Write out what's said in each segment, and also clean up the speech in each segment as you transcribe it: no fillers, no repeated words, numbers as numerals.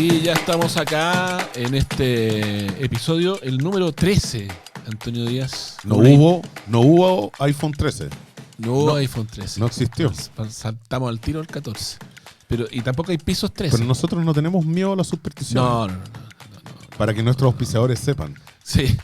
Y ya estamos acá en este episodio, el número 13, Antonio Díaz. No hubo iPhone 13. No hubo iPhone 13. No existió. Saltamos al tiro al 14. Y tampoco hay pisos 13. Pero nosotros no tenemos miedo a la superstición. No. Para que nuestros auspiciadores sepan. Sí.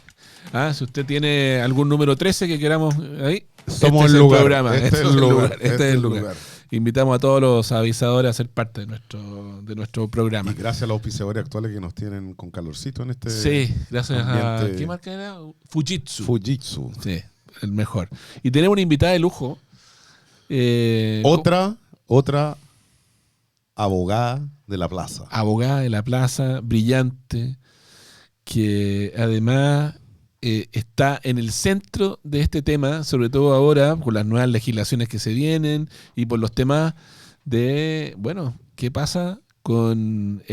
Si usted tiene algún número 13 que queramos ahí, somos este el lugar. programa. Este es el lugar. Este es el lugar. Invitamos a todos los avisadores a ser parte de nuestro programa. Y gracias a los auspiciadores actuales que nos tienen con calorcito en este. Sí, gracias ambiente. a. ¿Qué marca era? Fujitsu. Sí, el mejor. Y tenemos una invitada de lujo. Otra abogada de la plaza. Abogada de la plaza, brillante, que además está en el centro de este tema, sobre todo ahora, por las nuevas legislaciones que se vienen y por los temas de, bueno, ¿qué pasa con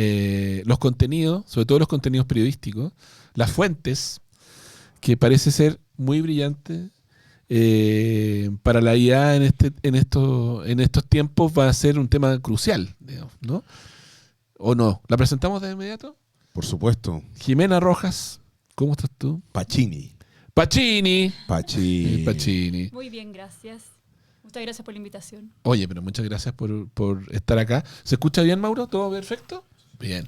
los contenidos, sobre todo los contenidos periodísticos, las fuentes, que parece ser muy brillante para la IA en estos tiempos va a ser un tema crucial, digamos, ¿no? ¿O no? ¿La presentamos de inmediato? Por supuesto. Jimena Rojas, ¿cómo estás tú? Pacini. Muy bien, gracias. Muchas gracias por la invitación. Oye, pero muchas gracias por estar acá. ¿Se escucha bien, Mauro? ¿Todo perfecto? Bien.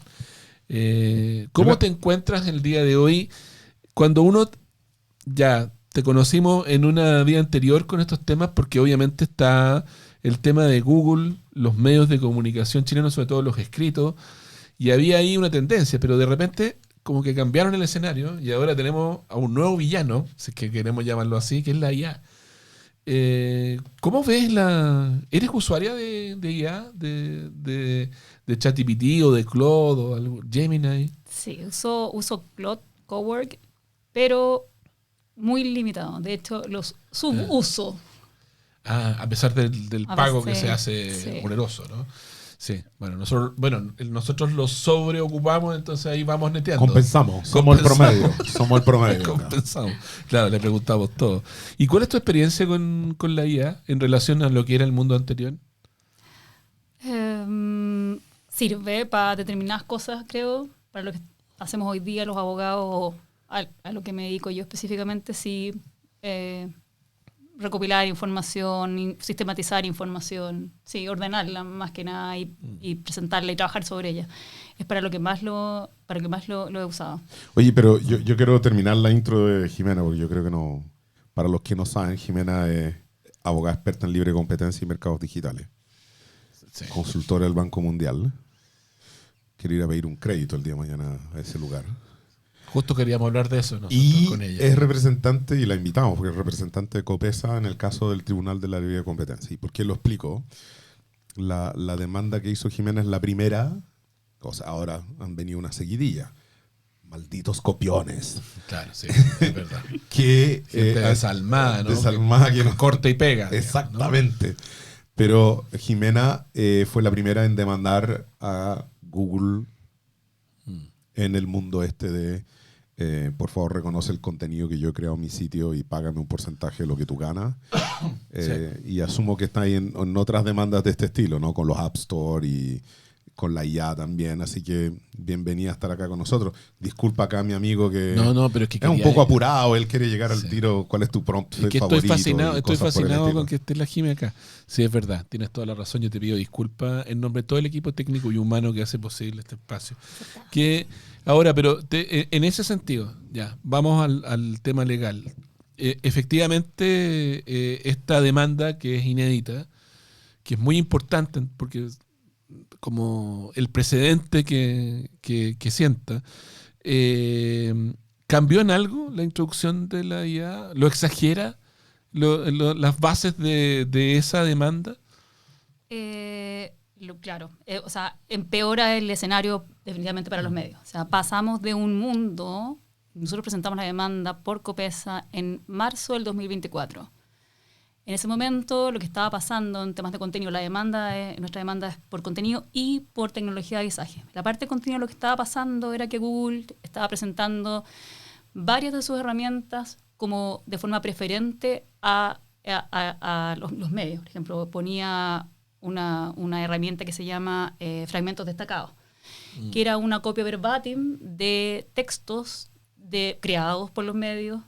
¿Cómo te encuentras el día de hoy cuando uno ya te conocimos en una vida anterior con estos temas? Porque obviamente está el tema de Google, los medios de comunicación chilenos, sobre todo los escritos, y había ahí una tendencia, pero de repente como que cambiaron el escenario y ahora tenemos a un nuevo villano, si es que queremos llamarlo así, que es la IA. ¿Cómo ves ¿Eres usuaria de IA, de ChatGPT o de Claude o algo, Gemini? Sí, uso Claude Cowork, pero muy limitado. De hecho, los subuso. A pesar del pago que se hace sí. oneroso, ¿no? Sí, nosotros los sobreocupamos, entonces ahí vamos neteando. Compensamos. Somos el promedio. Compensamos. Claro, le preguntamos todo. ¿Y cuál es tu experiencia con la IA en relación a lo que era el mundo anterior? Sirve para determinadas cosas, creo, para lo que hacemos hoy día los abogados, a lo que me dedico yo específicamente, sí. Recopilar información, sistematizar información, sí, ordenarla más que nada y presentarla y trabajar sobre ella. Es para lo que más lo he usado. Oye, pero yo quiero terminar la intro de Jimena, porque yo creo que no. Para los que no saben, Jimena es abogada experta en libre competencia y mercados digitales. Sí. Consultora del Banco Mundial. Quiero ir a pedir un crédito el día de mañana a ese lugar. Justo queríamos hablar de eso nosotros y con ella. Es representante, y la invitamos, porque es representante de COPESA en el caso del Tribunal de la Libre Competencia. ¿Y por qué lo explico? La demanda que hizo Jimena es la primera, o sea, ahora han venido una seguidilla. Malditos copiones. Claro, sí, es verdad. Que desalmada, ¿no? Desalmada que no corta y pega. Exactamente. Digamos, ¿no? Pero Jimena fue la primera en demandar a Google en el mundo de por favor reconoce el contenido que yo he creado en mi sitio y págame un porcentaje de lo que tú ganas. Sí. Y asumo que está ahí en otras demandas de este estilo, ¿no? Con los App Store y con la IA también. Así que bienvenida a estar acá con nosotros. Disculpa acá a mi amigo que, pero es que un poco apurado. Él quiere llegar al tiro. ¿Cuál es tu prompt favorito? Estoy fascinado con que esté la Jime acá. Sí, es verdad. Tienes toda la razón. Yo te pido disculpas en nombre de todo el equipo técnico y humano que hace posible este espacio. Ahora, pero en ese sentido, ya, vamos al tema legal. Efectivamente, esta demanda que es inédita, que es muy importante porque como el precedente que sienta, ¿cambió en algo la introducción de la IA? ¿Lo exagera las bases de esa demanda? Claro, o sea, empeora el escenario definitivamente para los medios. O sea, pasamos de un mundo, nosotros presentamos la demanda por COPESA en marzo del 2024. En ese momento, lo que estaba pasando en temas de contenido, nuestra demanda es por contenido y por tecnología de avisaje. La parte de contenido, lo que estaba pasando era que Google estaba presentando varias de sus herramientas como de forma preferente a los medios. Por ejemplo, ponía una herramienta que se llama fragmentos destacados. que era una copia verbatim de textos creados por los medios,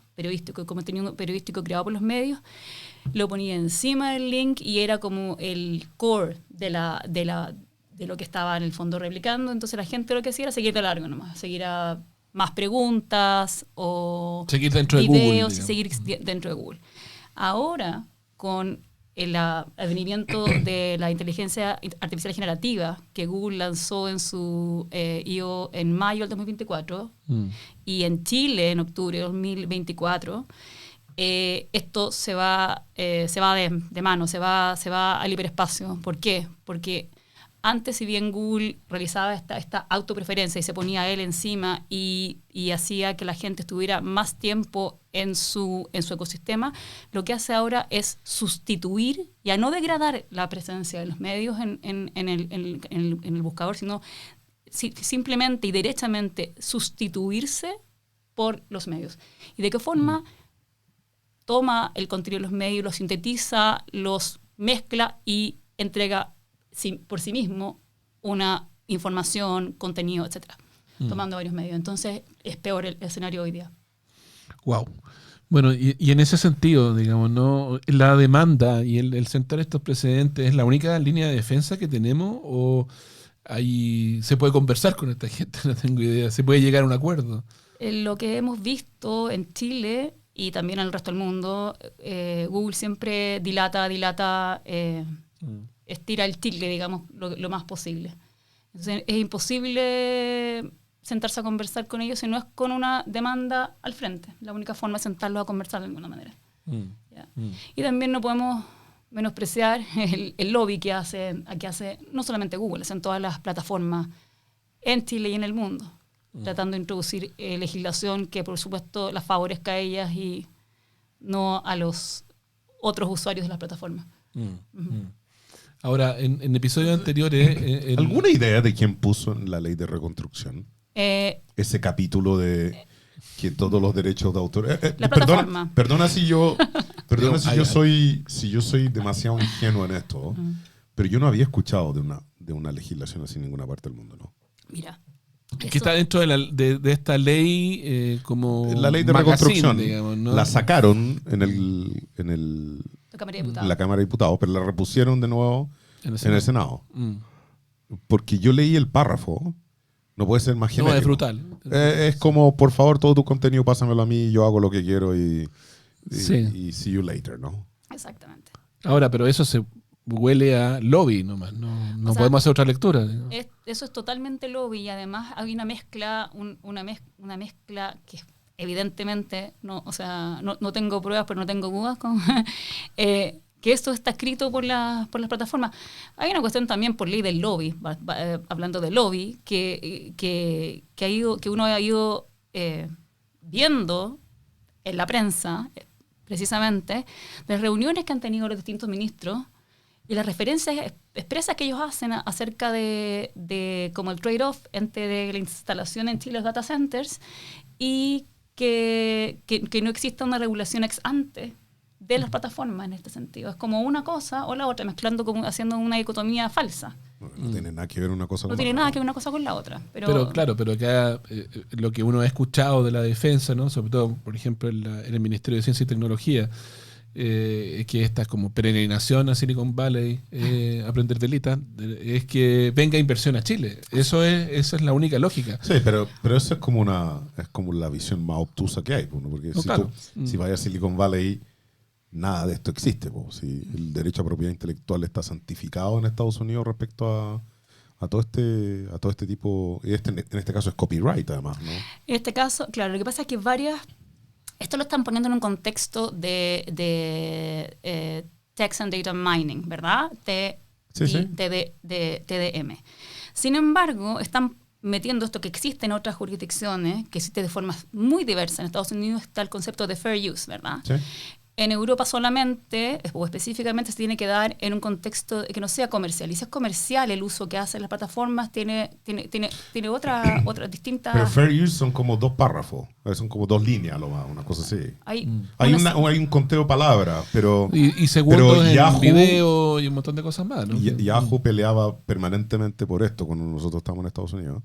contenido periodístico creado por los medios, lo ponía encima del link y era como el core de lo que estaba en el fondo replicando. Entonces la gente lo que hacía era seguir de largo nomás, seguir a más preguntas o seguir dentro videos de Google, y seguir dentro de Google. Ahora, con el advenimiento de la inteligencia artificial generativa que Google lanzó en su I.O. en mayo del 2024 y en Chile en octubre del 2024, esto se va de mano, se va al hiperespacio. ¿Por qué? Porque antes, si bien Google realizaba esta autopreferencia y se ponía a él encima y hacía que la gente estuviera más tiempo en su ecosistema, lo que hace ahora es sustituir, ya no degradar la presencia de los medios en el buscador, sino simplemente y derechamente sustituirse por los medios. ¿Y de qué forma? Toma el contenido de los medios, los sintetiza, los mezcla y entrega por sí mismo una información, contenido, etcétera, tomando varios medios. Entonces es peor el escenario hoy día. Wow. Bueno, y en ese sentido, digamos, ¿no? La demanda y el sentar estos precedentes, ¿es la única línea de defensa que tenemos o ahí se puede conversar con esta gente? No tengo idea. ¿Se puede llegar a un acuerdo? Lo que hemos visto en Chile y también en el resto del mundo, Google siempre dilata, estira el chicle, digamos, lo más posible. Entonces, es imposible sentarse a conversar con ellos si no es con una demanda al frente. La única forma es sentarlos a conversar de alguna manera. Y también no podemos menospreciar el lobby que hace no solamente Google, hacen todas las plataformas en Chile y en el mundo, tratando de introducir legislación que, por supuesto, las favorezca a ellas y no a los otros usuarios de las plataformas. Ahora, en episodios anteriores... ¿Alguna idea de quién puso en la ley de reconstrucción ese capítulo de que todos los derechos de autor... la plataforma. Perdona si yo soy demasiado ingenuo en esto, pero yo no había escuchado de una legislación así en ninguna parte del mundo, ¿no? Mira. Que está dentro de esta ley como la ley de reconstrucción, digamos, ¿no? La sacaron en la Cámara de Diputados, pero la repusieron de nuevo en el Senado. Porque yo leí el párrafo, no puede ser más genérico. No, es brutal. Es como, por favor, todo tu contenido pásamelo a mí, yo hago lo que quiero y see you later, ¿no? Exactamente. Ahora, pero eso se huele a lobby nomás, no podemos hacer otra lectura. Eso es totalmente lobby y además hay una mezcla, una mezcla que evidentemente, no tengo pruebas, pero no tengo dudas con que esto está escrito por las plataformas. Hay una cuestión también por ley del lobby, hablando de lobby, que uno ha ido viendo en la prensa, precisamente, de reuniones que han tenido los distintos ministros y las referencias expresas que ellos hacen acerca de como el trade-off entre la instalación en Chile de los data centers y que no exista una regulación ex ante de las plataformas en este sentido. Es como una cosa o la otra, haciendo una dicotomía falsa. No tiene nada que ver una cosa con la otra. No tiene nada que ver una cosa con la otra. Pero acá lo que uno ha escuchado de la defensa, ¿no? Sobre todo, por ejemplo, en el Ministerio de Ciencia y Tecnología, que esta es como peregrinación a Silicon Valley, aprender delita, es que venga inversión a Chile. Esa es la única lógica. Sí, pero eso es como la visión más obtusa que hay, ¿no? Porque si vayas a Silicon Valley, nada de esto existe, ¿no? Si el derecho a propiedad intelectual está santificado en Estados Unidos respecto a todo este tipo, y en este caso es copyright además, ¿no? En este caso, claro, lo que pasa es que esto lo están poniendo en un contexto de Text and Data Mining, ¿verdad? TDM. Sin embargo, están metiendo esto que existe en otras jurisdicciones, que existe de formas muy diversas. En Estados Unidos está el concepto de fair use, ¿verdad? Sí. En Europa solamente, o específicamente, se tiene que dar en un contexto que no sea comercial. Y si es comercial, el uso que hacen las plataformas tiene otra distinta... Pero fair use son como 2 párrafos, son como 2 líneas, lo más, una cosa así. Hay Hay un conteo de palabras, pero... Y segundos en Yahoo, video y un montón de cosas más, ¿no? Yahoo peleaba permanentemente por esto cuando nosotros estábamos en Estados Unidos,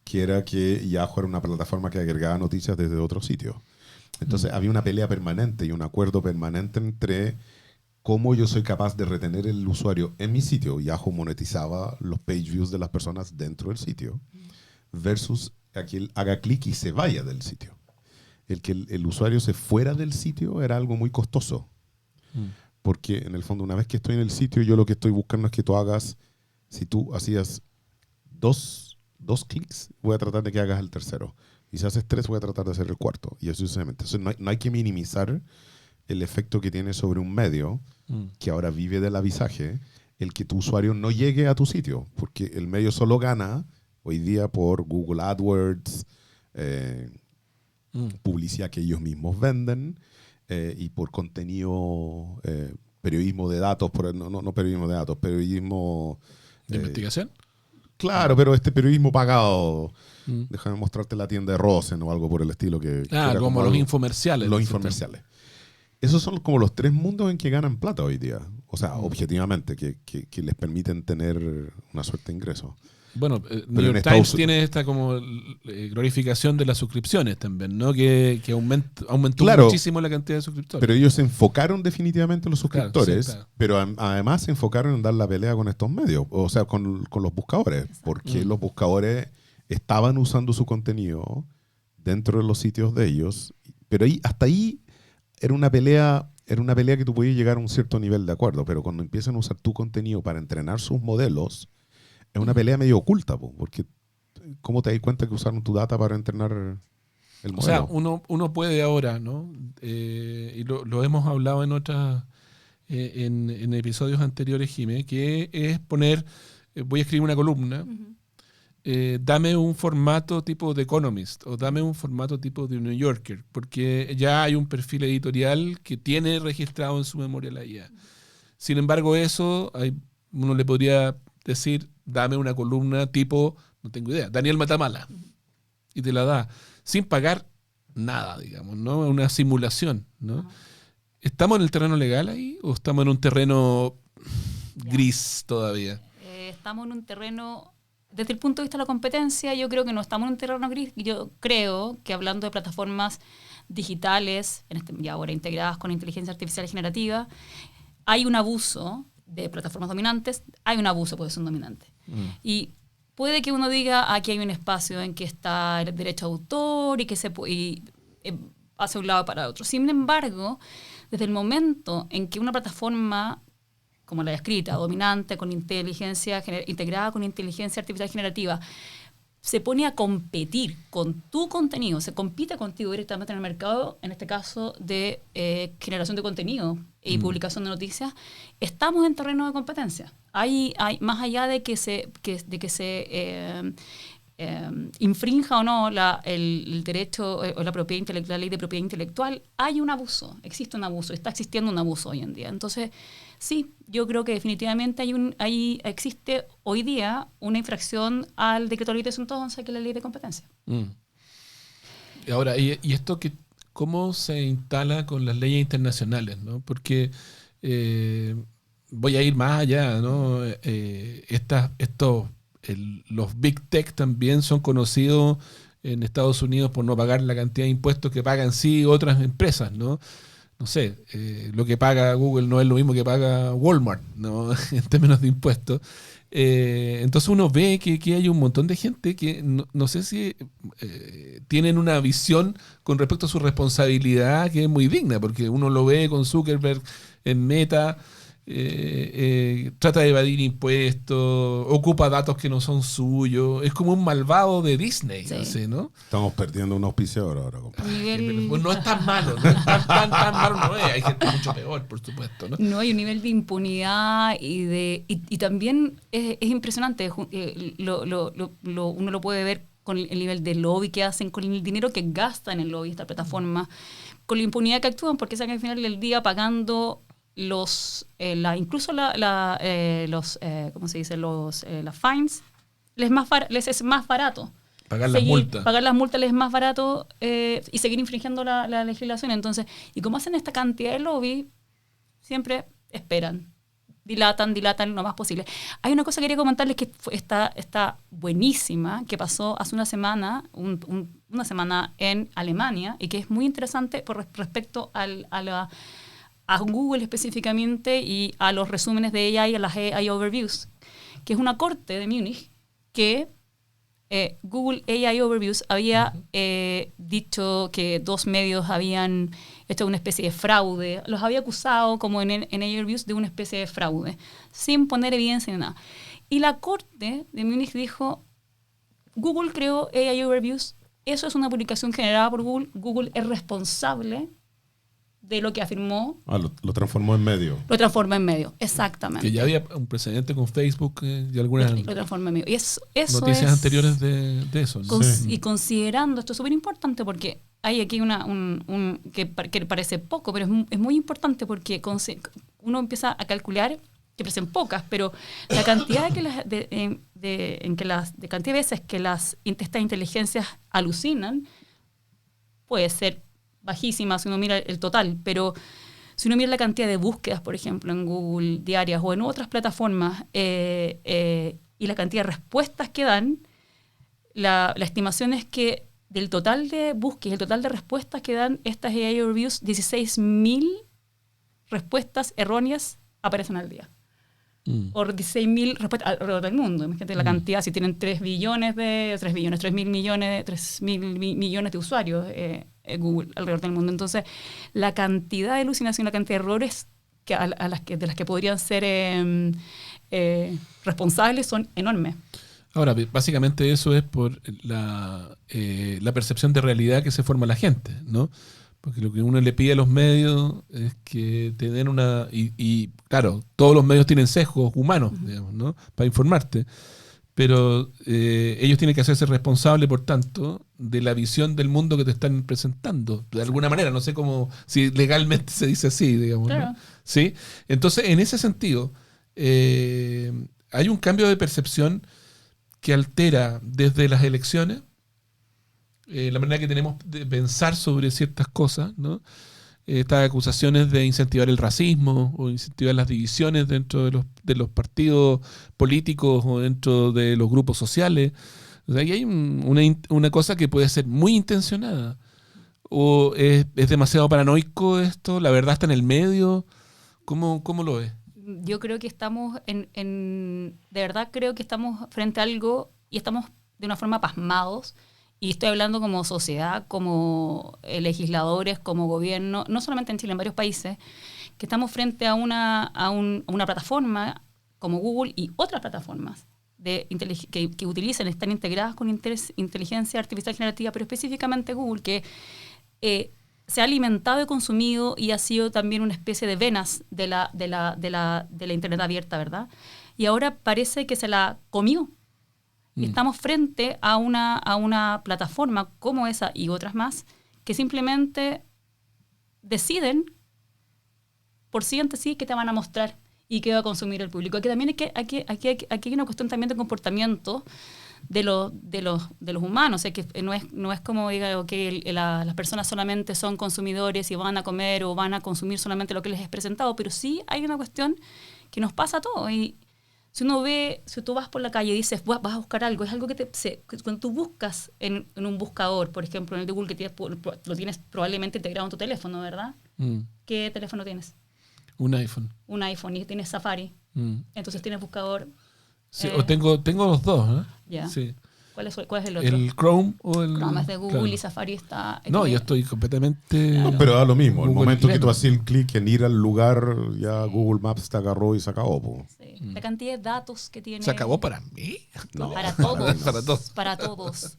que era que Yahoo era una plataforma que agregaba noticias desde otros sitios. Entonces había una pelea permanente y un acuerdo permanente entre cómo yo soy capaz de retener el usuario en mi sitio. Yahoo monetizaba los page views de las personas dentro del sitio versus a que él haga clic y se vaya del sitio. El que el usuario se fuera del sitio era algo muy costoso. Porque en el fondo, una vez que estoy en el sitio, yo lo que estoy buscando es que tú hagas, si tú hacías dos clics, voy a tratar de que hagas el tercero. Y si haces 3, voy a tratar de hacer el cuarto. Y así sucesivamente. Entonces no hay que minimizar el efecto que tiene sobre un medio que ahora vive del avisaje, el que tu usuario no llegue a tu sitio. Porque el medio solo gana hoy día por Google AdWords, publicidad que ellos mismos venden y por contenido, periodismo de datos, no periodismo de datos, periodismo... ¿De investigación? Claro, pero este periodismo pagado... Déjame mostrarte la tienda de Rosen o algo por el estilo. Que como los infomerciales. Los infomerciales. Esos son como los 3 mundos en que ganan plata hoy día. O sea, objetivamente, que les permiten tener una suerte de ingreso. Bueno, New York Times tiene esta como glorificación de las suscripciones también, ¿no? Que aumentó muchísimo la cantidad de suscriptores. Pero ellos se enfocaron definitivamente en los suscriptores, claro. Pero además se enfocaron en dar la pelea con estos medios, o sea, con los buscadores, porque los buscadores estaban usando su contenido dentro de los sitios de ellos, pero hasta ahí era una pelea que tú podías llegar a un cierto nivel de acuerdo, pero cuando empiezan a usar tu contenido para entrenar sus modelos, es una pelea medio oculta, porque ¿cómo te das cuenta que usaron tu data para entrenar el modelo? O sea, uno puede ahora, ¿no? Y lo hemos hablado en otras en episodios anteriores, Jimé, que es poner, voy a escribir una columna, dame un formato tipo de Economist o dame un formato tipo de New Yorker, porque ya hay un perfil editorial que tiene registrado en su memoria la IA. Sin embargo, uno le podría decir, dame una columna tipo, no tengo idea, Daniel Matamala, y te la da, sin pagar nada, digamos, ¿no? Una simulación, ¿no? ¿Estamos en el terreno legal ahí o estamos en un terreno gris todavía? Estamos en un terreno, desde el punto de vista de la competencia, yo creo que no estamos en un terreno gris. Yo creo que hablando de plataformas digitales, ya ahora integradas con inteligencia artificial generativa, hay un abuso de plataformas dominantes, hay un abuso de posición dominante. Y puede que uno diga, aquí hay un espacio en que está el derecho de autor y que hace un lado para otro. Sin embargo, desde el momento en que una plataforma como la escrita, dominante, con inteligencia integrada con inteligencia artificial generativa, se pone a competir con tu contenido, se compite contigo directamente en el mercado, en este caso de generación de contenido y publicación de noticias, estamos en terreno de competencia. Hay más allá de que se infrinja o no el derecho o la propiedad intelectual, la ley de propiedad intelectual, hay un abuso, existe un abuso, está existiendo un abuso hoy en día. Entonces, sí, yo creo que definitivamente existe hoy día una infracción al decreto de ley 311, que es la ley de competencia. Ahora, ¿y esto cómo se instala con las leyes internacionales, ¿no? Porque voy a ir más allá, ¿no? Los Big Tech también son conocidos en Estados Unidos por no pagar la cantidad de impuestos que pagan otras empresas, ¿no? No sé, lo que paga Google no es lo mismo que paga Walmart, ¿no? En términos de impuestos. Entonces uno ve que hay un montón de gente que no sé si tienen una visión con respecto a su responsabilidad que es muy digna, porque uno lo ve con Zuckerberg en Meta, trata de evadir impuestos, ocupa datos que no son suyos, es como un malvado de Disney, sí. Así, ¿no? Estamos perdiendo un auspiciador ahora, compadre. Pues no es tan malo, no es tan malo, no es. Hay gente mucho peor, por supuesto, ¿no? No, hay un nivel de impunidad y también es impresionante, uno lo puede ver con el nivel de lobby que hacen, con el dinero que gastan en lobby esta plataforma, con la impunidad que actúan, porque saben al final del día pagando incluso los ¿cómo se dice? Las fines, les es más barato. Pagar las multas. Pagar las multas les es más barato y seguir infringiendo la legislación. Entonces, y como hacen esta cantidad de lobby, siempre esperan. Dilatan lo más posible. Hay una cosa que quería comentarles que está buenísima, que pasó hace una semana, una semana en Alemania, y que es muy interesante respecto a Google específicamente y a los resúmenes de AI, a las AI Overviews, que es una corte de Múnich que Google AI Overviews había dicho que 2 medios habían hecho una especie de fraude, los había acusado como en AI Overviews de una especie de fraude, sin poner evidencia ni nada. Y la corte de Múnich dijo, Google creó AI Overviews, eso es una publicación generada por Google, Google es responsable de lo que afirmó. Lo transformó en medio. Lo transformó en medio, exactamente. Que ya había un precedente con Facebook y algunas lo transformó en medio. Y eso noticias anteriores de eso, ¿no? Y considerando, esto es súper importante porque hay aquí que parece poco, pero es muy importante porque uno empieza a calcular, que parecen pocas, pero la cantidad de cantidad de veces que estas inteligencias alucinan puede ser bajísima si uno mira el total, pero si uno mira la cantidad de búsquedas, por ejemplo, en Google diarias o en otras plataformas, y la cantidad de respuestas que dan, la estimación es que del total de búsquedas, el total de respuestas que dan estas AI Overviews, 16.000 respuestas erróneas aparecen al día. O 16.000 respuestas alrededor del mundo. Imagínate la cantidad, si tienen 3 mil millones de usuarios Google alrededor del mundo. Entonces, la cantidad de alucinación, la cantidad de errores de las que podrían ser responsables son enormes. Ahora, básicamente eso es por la percepción de realidad que se forma la gente, ¿no? Porque lo que uno le pide a los medios es que te den una... Y claro, todos los medios tienen sesgos humanos, digamos, ¿no? Para informarte. Pero ellos tienen que hacerse responsables, por tanto, de la visión del mundo que te están presentando. De alguna manera, no sé cómo, si legalmente se dice así, digamos, claro. ¿no? ¿Sí? Entonces, en ese sentido, hay un cambio de percepción que altera desde las elecciones la manera que tenemos de pensar sobre ciertas cosas, ¿no? Estas acusaciones de incentivar el racismo o incentivar las divisiones dentro de los partidos políticos o dentro de los grupos sociales. O sea, ahí hay una cosa que puede ser muy intencionada. ¿O es demasiado paranoico esto? ¿La verdad está en el medio? ¿Cómo lo ves? Yo creo que estamos de verdad creo que estamos frente a algo y estamos de una forma pasmados. Y estoy hablando como sociedad, como legisladores, como gobierno, no solamente en Chile, en varios países, que estamos frente a una plataforma como Google y otras plataformas que utilizan, están integradas con inteligencia artificial generativa, pero específicamente Google, que se ha alimentado y consumido y ha sido también una especie de venas de la Internet abierta, ¿verdad? Y ahora parece que se la comió. Y estamos frente a una plataforma como esa y otras más que simplemente deciden por sí ante sí qué te van a mostrar y qué va a consumir el público. Aquí también aquí hay una cuestión también de comportamiento de los humanos. O sea, que no es como diga que las personas solamente son consumidores y van a comer o van a consumir solamente lo que les es presentado, pero sí hay una cuestión que nos pasa a todos. Y si tú vas por la calle y dices, vas a buscar algo, es algo que cuando tú buscas en un buscador, por ejemplo, en el de Google, que lo tienes probablemente integrado en tu teléfono, ¿verdad? ¿Qué teléfono tienes? Un iPhone. Un iPhone, y tienes Safari. Entonces tienes buscador. Sí, o tengo los dos, ¿eh? Ya. Sí. ¿Cuál es el otro? ¿El Chrome o el...? Chrome es de Google, claro. y Safari está... No, yo estoy completamente... No, pero da lo mismo. El Google momento que Pleno. tú haces el clic en ir al lugar, ya Google Maps te agarró y se acabó. Po. Sí. La cantidad de datos que tiene... ¿Se acabó para mí? No. Para todos. Para todos. Para todos.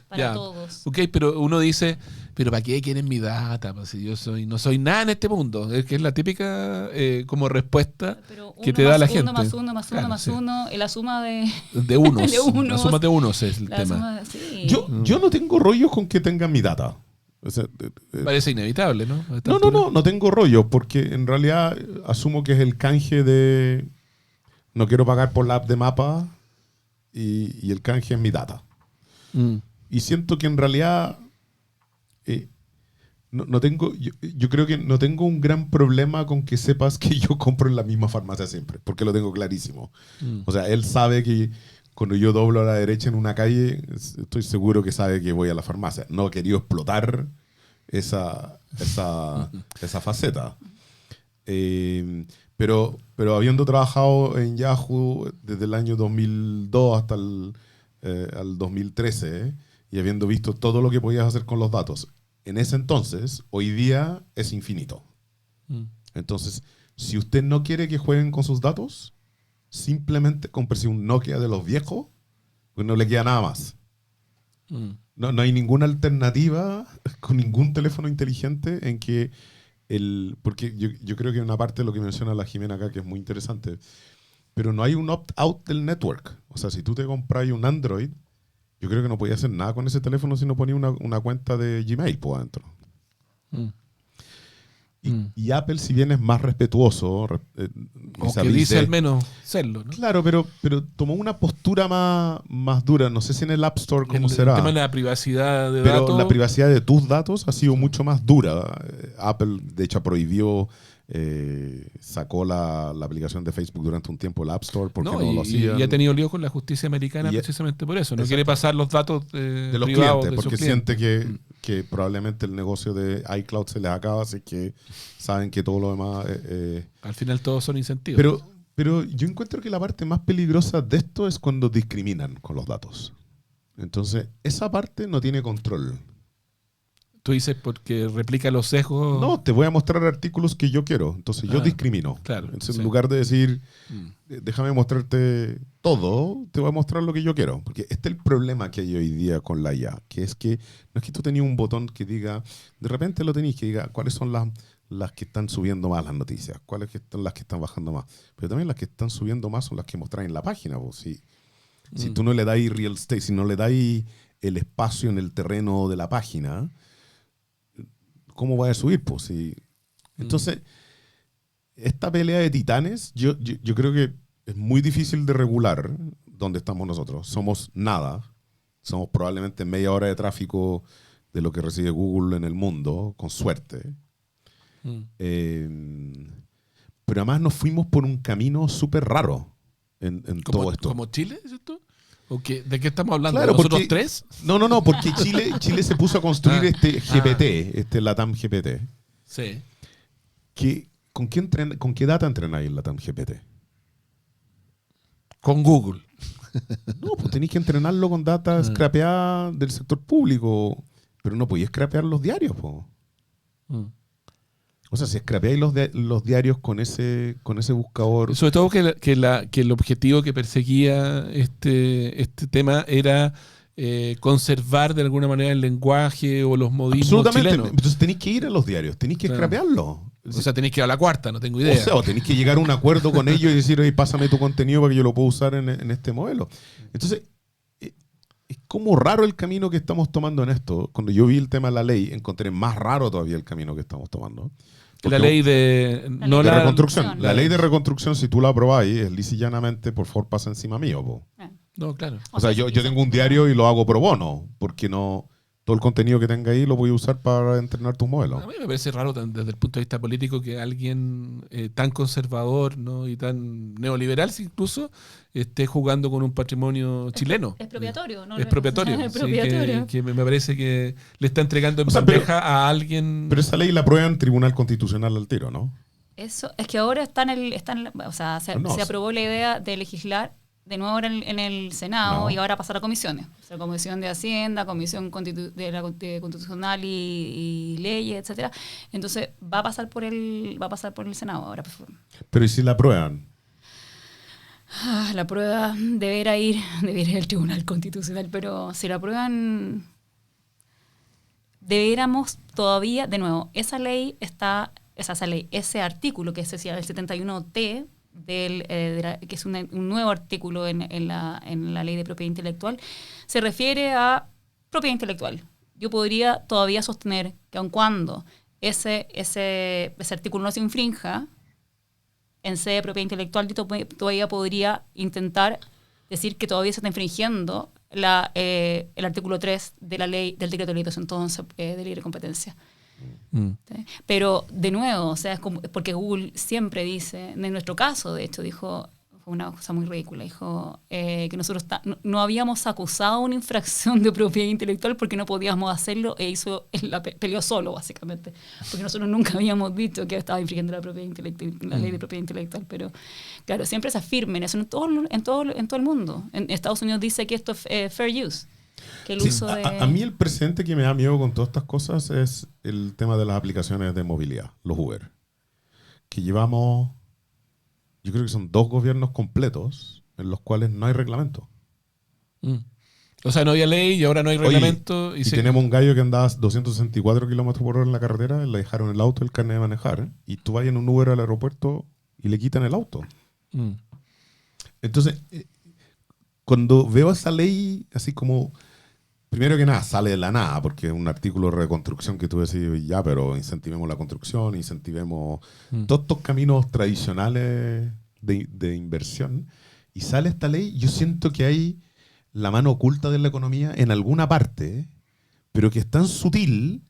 Para Ya. todos. Ok, pero uno dice, ¿pero para qué quieren mi data? Pues si yo no soy nada en este mundo. Es que es la típica como respuesta Pero que te da la gente. Uno más uno más uno Claro, más sí. uno, y la suma de... De unos. de unos. La suma de unos es el La tema. suma- sí. Yo no tengo rollos con que tengan mi data. O sea, Parece inevitable, ¿no? A esta no altura. tengo rollos, porque en realidad asumo que es el canje de no quiero pagar por la app de mapa y el canje es mi data. Mm. Y siento que en realidad no tengo, yo creo que no tengo un gran problema con que sepas que yo compro en la misma farmacia siempre, porque lo tengo clarísimo. Mm. O sea, él sabe que cuando yo doblo a la derecha en una calle, estoy seguro que sabe que voy a la farmacia. No he querido explotar esa faceta. Pero habiendo trabajado en Yahoo desde el año 2002 hasta al 2013, y habiendo visto todo lo que podías hacer con los datos, en ese entonces, hoy día es infinito. Mm. Entonces, si usted no quiere que jueguen con sus datos, simplemente cómprese un Nokia de los viejos, pues no le queda nada más. Mm. No hay ninguna alternativa con ningún teléfono inteligente en que porque yo creo que una parte de lo que menciona la Jimena acá que es muy interesante, pero no hay un opt-out del network. O sea, si tú te compras un Android, yo creo que no podías hacer nada con ese teléfono si no ponías una cuenta de Gmail por adentro. Mm. Y Apple, si bien es más respetuoso, O que dice al menos serlo, ¿no? Claro, pero tomó una postura más dura. No sé si en el App Store cómo El será. tema de la privacidad de Pero datos. la privacidad de tus datos ha sido mucho más dura. Apple, de hecho, prohibió, sacó la aplicación de Facebook durante un tiempo, el App Store, porque no, lo hacían. Y ha tenido lío con la justicia americana Y- precisamente por eso. No Exacto. quiere pasar los datos de los privados clientes, de porque sus clientes. siente que probablemente el negocio de iCloud se les acaba, así que saben que todo lo demás... Al final todos son incentivos. Pero yo encuentro que la parte más peligrosa de esto es cuando discriminan con los datos. Entonces, esa parte no tiene control. Tú dices porque replica los sesgos. No, te voy a mostrar artículos que yo quiero. Entonces, yo discrimino. claro, Entonces, sí. en lugar de decir, Mm. déjame mostrarte todo, te voy a mostrar lo que yo quiero. Porque este es el problema que hay hoy día con la IA, que es que no es que tú tenías un botón que diga, de repente lo tenéis que diga cuáles son las que están subiendo más las noticias, cuáles que están las que están bajando más. Pero también las que están subiendo más son las que mostráis en la página. Pues. Si tú no le dais real estate, si no le dais el espacio en el terreno de la página, ¿cómo va a subir? Pues? Entonces, esta pelea de titanes, yo creo que es muy difícil de regular donde estamos nosotros. Somos nada. Somos probablemente media hora de tráfico de lo que recibe Google en el mundo, con suerte. Pero además nos fuimos por un camino súper raro en todo esto. ¿Como Chile, es esto? ¿De qué estamos hablando? Claro, ¿De nosotros porque- tres? No, porque Chile se puso a construir este GPT, este LATAM GPT. Sí. ¿Con qué data entrenáis el LATAM GPT? Con Google. No, pues tenéis que entrenarlo con data scrapeada del sector público, pero no podías scrapear los diarios, po. Mm. O sea, si scrapeáis los diarios con ese buscador. Sobre todo que el objetivo que perseguía este tema era conservar de alguna manera el lenguaje o los modismos Absolutamente. chilenos. Entonces tenéis que ir a los diarios, tenéis que Claro. scrapearlo. O sea, tenéis que ir a la cuarta, no tengo idea. O sea, tenéis que llegar a un acuerdo con ellos y decir, oye, pásame tu contenido para que yo lo pueda usar en este modelo. Entonces, es como raro el camino que estamos tomando en esto. Cuando yo vi el tema de la ley, encontré más raro todavía el camino que estamos tomando. la ley de... La no ley De la, reconstrucción. La la- ley de reconstrucción, si tú la aprobáis, es lisa y llanamente, por favor, pasa encima mío. Po. No, claro. O sea, yo tengo un diario y lo hago pro bono, porque no todo el contenido que tenga ahí lo voy a usar para entrenar tus modelos. A mí me parece raro desde el punto de vista político que alguien tan conservador, ¿no? Y tan neoliberal incluso esté jugando con un patrimonio chileno. Es propietario, ¿no? Es propietario. Es Sí, propietario. que me parece que le está entregando en O sea, bandeja a alguien. Pero esa ley la aprueba en Tribunal Constitucional al tiro, ¿no? Eso, es que ahora o sea, se No, se aprobó la idea de legislar de nuevo ahora en el Senado No. y ahora pasar a comisiones. O sea, Comisión de Hacienda, Comisión de Constitucional y Leyes, etcétera. Entonces va a pasar por el Senado ahora. Pero ¿y si la aprueban? La prueba deberá ir al Tribunal Constitucional, pero si la aprueban, deberíamos todavía, de nuevo, ese artículo que es decía el 71T, que es un nuevo artículo en la ley de propiedad intelectual, se refiere a propiedad intelectual. Yo podría todavía sostener que aun cuando ese artículo no se infrinja, en sede de propiedad intelectual todavía podría intentar decir que todavía se está infringiendo el artículo 3 de la ley del decreto de ley 211 de libre competencia. ¿Sí? Pero de nuevo, o sea, es porque Google siempre dice, en nuestro caso de hecho dijo, fue una cosa muy ridícula, dijo que nosotros no habíamos acusado una infracción de propiedad intelectual porque no podíamos hacerlo, peleó solo básicamente, porque nosotros nunca habíamos dicho que estaba infringiendo la propiedad intelectual, la ley de propiedad intelectual. Pero claro, siempre se afirmen eso en todo el mundo. En Estados Unidos dice que esto es fair use. Que el uso de... a mí el precedente que me da miedo con todas estas cosas es el tema de las aplicaciones de movilidad, los Uber. Que llevamos, yo creo que son 2 gobiernos completos en los cuales no hay reglamento. O sea, no había ley y ahora no hay reglamento. Oye, y tenemos un gallo que andaba 264 kilómetros por hora en la carretera, le dejaron el auto, el carnet de manejar, y tú vas en un Uber al aeropuerto y le quitan el auto. Entonces, cuando veo esa ley, así como, primero que nada, sale de la nada, porque es un artículo de reconstrucción que tú decís, ya, pero incentivemos la construcción, incentivemos todos estos caminos tradicionales de inversión, y sale esta ley, yo siento que hay la mano oculta de la economía en alguna parte, pero que es tan sutil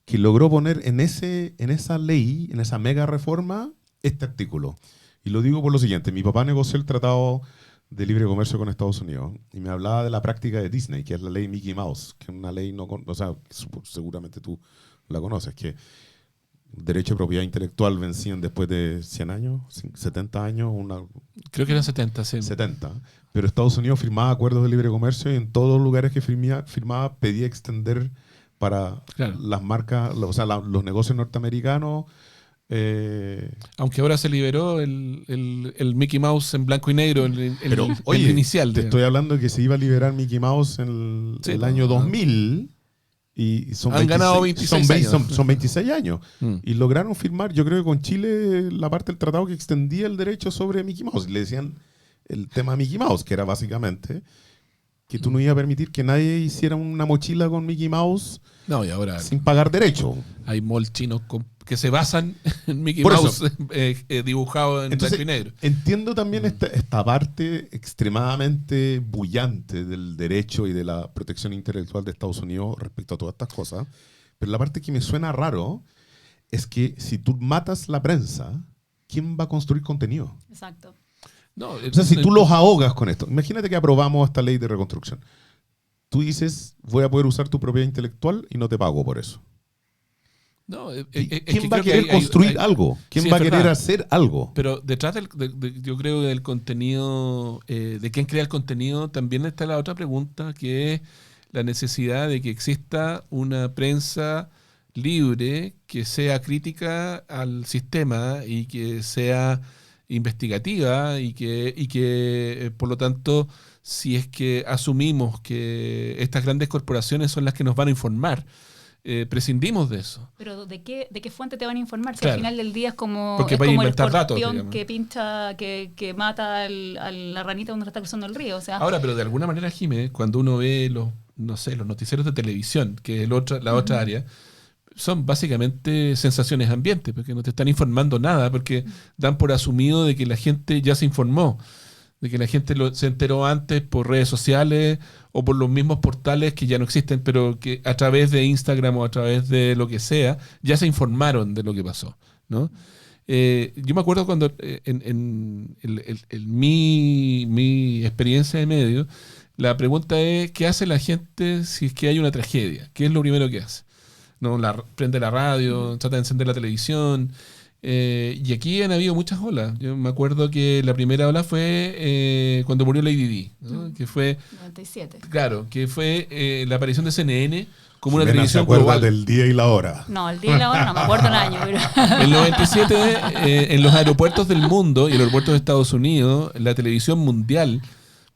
que logró poner en esa ley, en esa mega reforma, este artículo. Y lo digo por lo siguiente, mi papá negoció el tratado de libre comercio con Estados Unidos y me hablaba de la práctica de Disney, que es la ley Mickey Mouse, que es una ley, o sea, seguramente tú la conoces, que derecho de propiedad intelectual vencían después de 100 años, 70 años, creo que eran 70, sí. 70. Pero Estados Unidos firmaba acuerdos de libre comercio y en todos los lugares que firmaba pedía extender para las marcas, o sea, los negocios norteamericanos. Aunque ahora se liberó el Mickey Mouse en blanco y negro, pero, oye, el inicial. Te estoy hablando de que se iba a liberar Mickey Mouse en el año 2000 y han ganado 26 años. Son 26 años. Y lograron firmar, yo creo que con Chile, la parte del tratado que extendía el derecho sobre Mickey Mouse. Le decían el tema Mickey Mouse, que era básicamente que tú no ibas a permitir que nadie hiciera una mochila con Mickey Mouse y ahora sin pagar derecho. Hay malls chinos que se basan en Mickey Por Mouse dibujado en blanco y negro. Entiendo también esta parte extremadamente bullante del derecho y de la protección intelectual de Estados Unidos respecto a todas estas cosas, pero la parte que me suena raro es que si tú matas la prensa, ¿quién va a construir contenido? Exacto. O sea, si tú los ahogas con esto, imagínate que aprobamos esta ley de reconstrucción. Tú dices, voy a poder usar tu propiedad intelectual y no te pago por eso. ¿Quién va a querer construir algo? ¿Quién va a querer hacer algo? Pero detrás yo creo del contenido, de quién crea el contenido, también está la otra pregunta, que es la necesidad de que exista una prensa libre que sea crítica al sistema y que sea investigativa y que por lo tanto, si es que asumimos que estas grandes corporaciones son las que nos van a informar, prescindimos de eso. Pero ¿de qué fuente te van a informar? Si claro. Al final del día es como el escorpión datos, que pincha, que mata a la ranita cuando está cruzando el río. O sea, ahora, pero de alguna manera, Jimé, cuando uno ve los noticieros de televisión, que es la otra área, son básicamente sensaciones ambientes, porque no te están informando nada, porque dan por asumido de que la gente ya se informó, de que la gente se enteró antes por redes sociales o por los mismos portales que ya no existen, pero que a través de Instagram o a través de lo que sea, ya se informaron de lo que pasó, ¿no? Yo me acuerdo cuando en mi experiencia de medio, la pregunta es, ¿qué hace la gente si es que hay una tragedia? ¿Qué es lo primero que hace? ¿No? Prende la radio, trata de encender la televisión. Y aquí han habido muchas olas. Yo me acuerdo que la primera ola fue cuando murió Lady Di, ¿no? Que fue 97. Claro, que fue la aparición de CNN como una Jimena televisión se acuerda global. del día y la hora. No, el día y la hora no me acuerdo el año. Pero... En 97, en los aeropuertos del mundo y los aeropuertos de Estados Unidos, la televisión mundial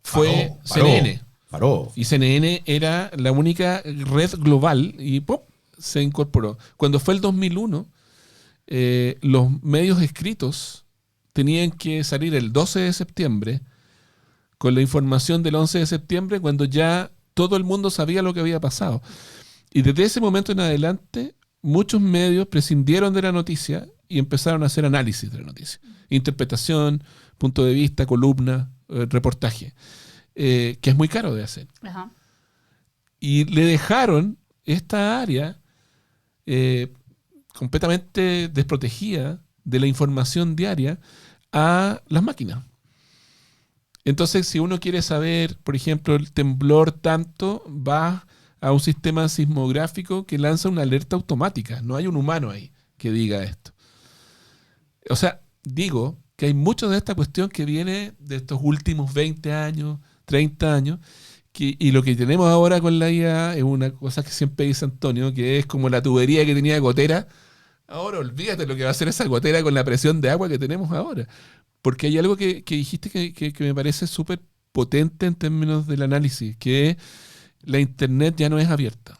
fue CNN. Paró. Y CNN era la única red global y ¡pop! Se incorporó. Cuando fue el 2001, los medios escritos tenían que salir el 12 de septiembre con la información del 11 de septiembre cuando ya todo el mundo sabía lo que había pasado. Y desde ese momento en adelante, muchos medios prescindieron de la noticia y empezaron a hacer análisis de la noticia. Interpretación, punto de vista, columna, reportaje, que es muy caro de hacer. Ajá. Y le dejaron esta área completamente desprotegida de la información diaria a las máquinas. Entonces, si uno quiere saber, por ejemplo, el temblor tanto, va a un sistema sismográfico que lanza una alerta automática. No hay un humano ahí que diga esto. O sea, digo que hay mucho de esta cuestión que viene de estos últimos 20 años, 30 años, y lo que tenemos ahora con la IA es una cosa que siempre dice Antonio, que es como la tubería que tenía gotera. Ahora olvídate lo que va a hacer esa gotera con la presión de agua que tenemos ahora. Porque hay algo que dijiste que me parece súper potente en términos del análisis, que la Internet ya no es abierta.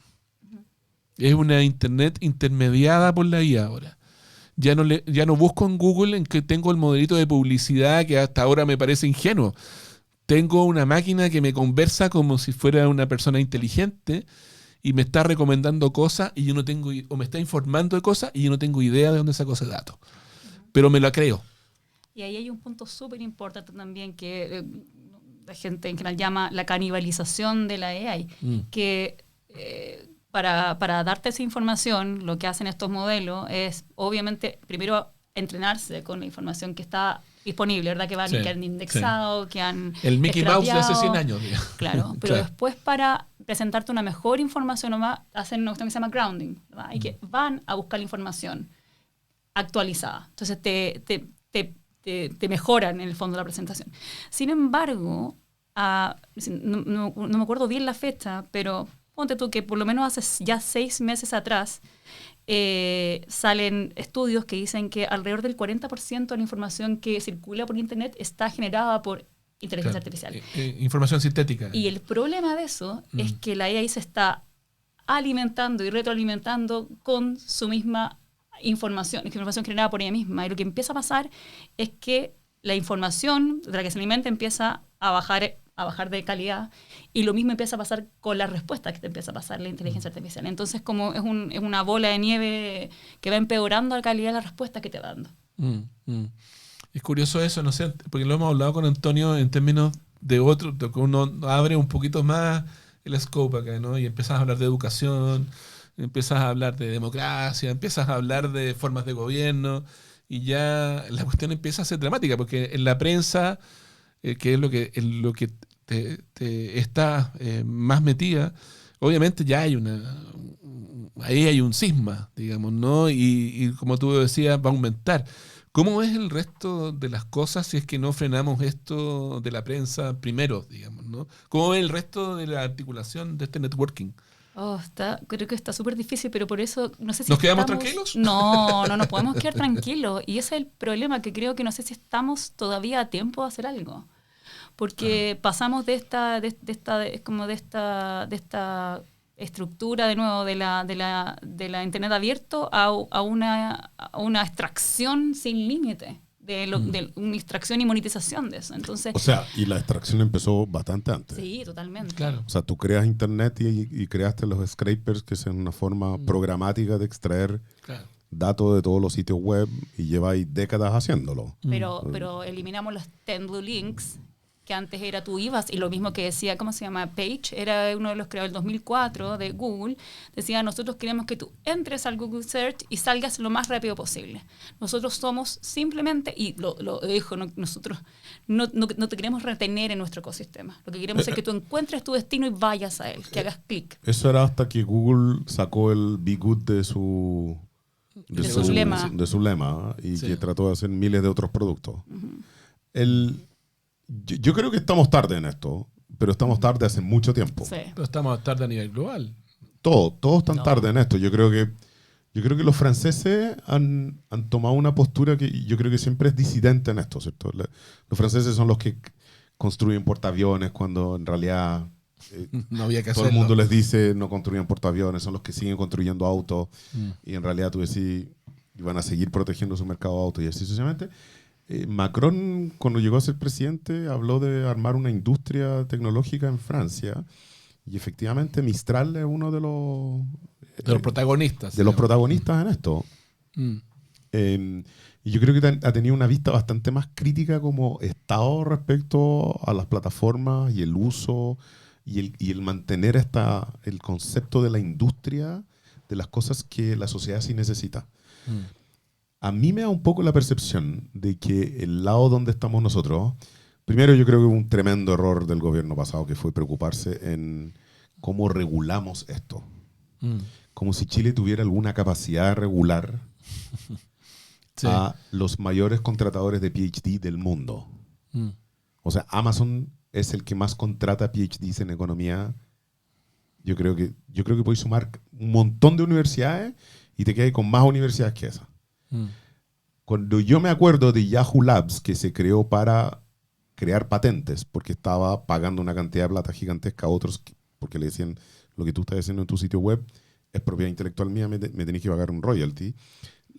Es una Internet intermediada por la IA ahora. Ya no busco en Google en que tengo el modelito de publicidad que hasta ahora me parece ingenuo. Tengo una máquina que me conversa como si fuera una persona inteligente y me está recomendando cosas y yo no tengo, o me está informando de cosas y yo no tengo idea de dónde sacó ese dato. Pero me la creo. Y ahí hay un punto súper importante también que la gente en general llama la canibalización de la AI, que para darte esa información, lo que hacen estos modelos es, obviamente, primero entrenarse con la información que está disponible, ¿verdad? Que han indexado, que han el Mickey Mouse de hace 100 años. Digamos. Claro, pero después para presentarte una mejor información hacen una cuestión que se llama grounding, ¿verdad? Y que van a buscar la información actualizada. Entonces te mejoran en el fondo la presentación. Sin embargo, no me acuerdo bien la fecha, pero ponte tú que por lo menos hace ya 6 meses atrás salen estudios que dicen que alrededor del 40% de la información que circula por Internet está generada por inteligencia artificial. Información sintética. Y el problema de eso es que la AI se está alimentando y retroalimentando con su misma información generada por ella misma. Y lo que empieza a pasar es que la información de la que se alimenta empieza a bajar de calidad, y lo mismo empieza a pasar con las respuestas que te empieza a pasar la inteligencia artificial. Entonces como es una bola de nieve que va empeorando la calidad de las respuestas que te va dando. Es curioso eso, no sé, porque lo hemos hablado con Antonio en términos de otro, que uno abre un poquito más el scope acá, ¿no? Y empiezas a hablar de educación, empiezas a hablar de democracia, empiezas a hablar de formas de gobierno, y ya la cuestión empieza a ser dramática, porque en la prensa, que es lo que te está más metida, obviamente ya ahí hay un cisma, digamos, ¿no? Y como tú decías, va a aumentar. ¿Cómo es el resto de las cosas si es que no frenamos esto de la prensa primero, digamos, ¿no? ¿Cómo es el resto de la articulación de este networking? Creo que está súper difícil, pero por eso no sé si ¿Nos quedamos tranquilos? No nos podemos quedar tranquilos. Y ese es el problema, que creo que no sé si estamos todavía a tiempo de hacer algo. Porque pasamos de esta estructura de nuevo de la Internet abierto a una extracción sin límite, de una extracción y monetización de eso. Entonces, o sea, y la extracción empezó bastante antes. Sí, totalmente. Claro. O sea, tú creas Internet y creaste los scrapers, que es una forma programática de extraer datos de todos los sitios web, y lleváis décadas haciéndolo. Pero eliminamos los 10 blue links, que antes era tú ibas, y lo mismo que decía, ¿cómo se llama? Page, era uno de los creadores del 2004 de Google, decía, nosotros queremos que tú entres al Google Search y salgas lo más rápido posible. Nosotros somos simplemente, y lo dijo, nosotros no te queremos retener en nuestro ecosistema. Lo que queremos es que tú encuentres tu destino y vayas a él, que hagas clic. Eso era hasta que Google sacó el Be Good de su lema, y que trató de hacer miles de otros productos. Yo creo que estamos tarde en esto, pero estamos tarde hace mucho tiempo. Sí. Pero estamos tarde a nivel global. Todos están tarde en esto. Yo creo que los franceses han tomado una postura que yo creo que siempre es disidente en esto, ¿cierto? Los franceses son los que construyen portaaviones cuando en realidad no había que todo el mundo les dice no construyan portaaviones, son los que siguen construyendo autos, y en realidad tú decís, y van a seguir protegiendo su mercado de autos y así sucesivamente. Macron, cuando llegó a ser presidente, habló de armar una industria tecnológica en Francia. Y efectivamente Mistral es uno De los protagonistas. de los digamos. protagonistas en esto. Mm. Y yo creo que ha tenido una vista bastante más crítica como Estado respecto a las plataformas y el uso y el mantener el concepto de la industria de las cosas que la sociedad sí necesita. Mm. A mí me da un poco la percepción de que el lado donde estamos nosotros, primero yo creo que hubo un tremendo error del gobierno pasado que fue preocuparse en cómo regulamos esto. Mm. Como si Chile tuviera alguna capacidad de regular Sí. a los mayores contratadores de PhD del mundo. Mm. O sea, Amazon es el que más contrata PhDs en economía. Yo creo que puedes sumar un montón de universidades y te quedas con más universidades que esa. Mm. Cuando yo me acuerdo de Yahoo Labs, que se creó para crear patentes, porque estaba pagando una cantidad de plata gigantesca a otros, porque le decían, lo que tú estás haciendo en tu sitio web es propiedad intelectual mía, me tenés que pagar un royalty.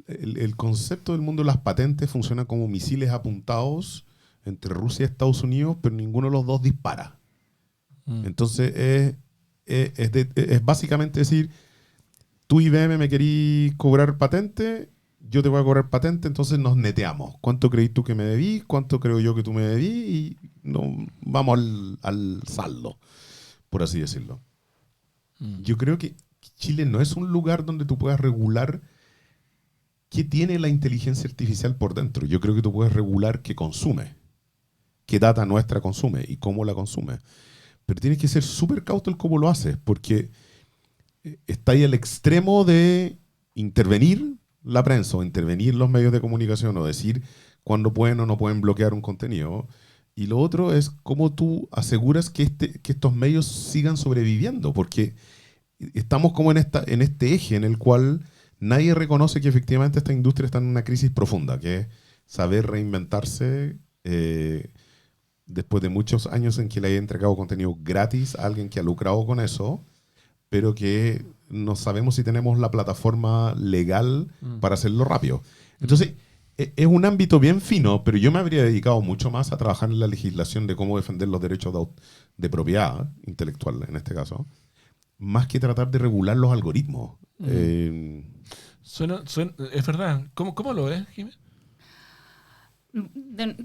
El concepto del mundo de las patentes funciona como misiles apuntados entre Rusia y Estados Unidos, pero ninguno de los dos dispara. Mm. Entonces es básicamente decir, tú IBM me querís cobrar patente, yo te voy a cobrar patente, entonces nos neteamos. ¿Cuánto creís tú que me debí? ¿Cuánto creo yo que tú me debí? Y vamos al saldo, por así decirlo. Mm. Yo creo que Chile no es un lugar donde tú puedas regular qué tiene la inteligencia artificial por dentro. Yo creo que tú puedes regular qué consume, qué data nuestra consume y cómo la consume. Pero tienes que ser súper cauto en cómo lo haces, porque está ahí al extremo de intervenir la prensa o intervenir los medios de comunicación o decir cuándo pueden o no pueden bloquear un contenido. Y lo otro es cómo tú aseguras que estos medios sigan sobreviviendo, porque estamos como en este eje en el cual nadie reconoce que efectivamente esta industria está en una crisis profunda, que es saber reinventarse después de muchos años en que le haya entregado contenido gratis a alguien que ha lucrado con eso, pero que no sabemos si tenemos la plataforma legal para hacerlo rápido. Entonces, es un ámbito bien fino, pero yo me habría dedicado mucho más a trabajar en la legislación de cómo defender los derechos de propiedad intelectual, en este caso, más que tratar de regular los algoritmos. Es verdad. ¿Cómo lo ves, Jiménez?